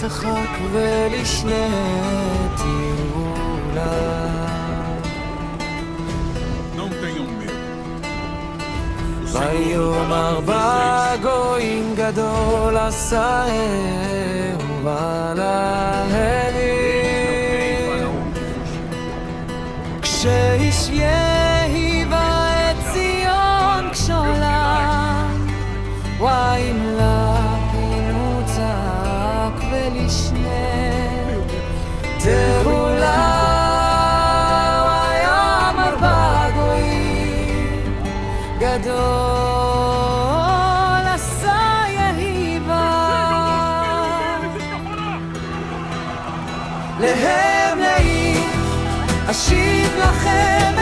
צחק ולשני תיעולה. ויאמר בגויים גדול עשה אהובה להרים, כשאיש יהיבה את ציון גשולה, וימלא פינו צעק ולשני תעולה. ויאמר בגויים גדול עשה יהיבה, להם נעים אשיב לכם